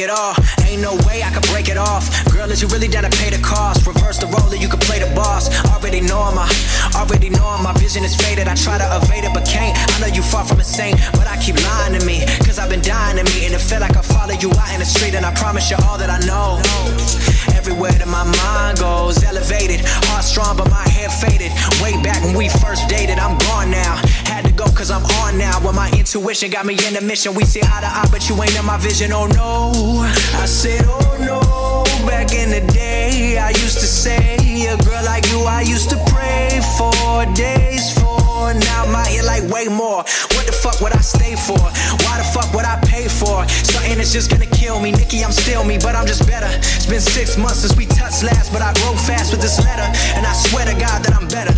it all. Ain't no way I could break it off. Girl, is you really down to pay the cost? Reverse the role that you can play the boss. Already know my vision is faded. I try to evade it, but can't. I know you far from insane, but I keep lying to me, cause I've been dying to meet. And it feel like I follow you out in the street, and I promise you all that I know. Everywhere that my mind goes, elevated, heart strong, but my hair faded. Way back when we first dated, I'm gone now. Had to go cause I'm on now. When my intuition got me in the mission. We see eye to eye, but you ain't in my vision, oh no. I said, oh no. Back in the day, I used to say, a girl like you I used to pray for, days for. Now I'm out here like way more. What the fuck would I stay for? Why the fuck would I pay for something that's just gonna kill me? Nikki, I'm still me, but I'm just better. It's been 6 months since we touched last, but I grow fast with this letter, and I swear to God that I'm better.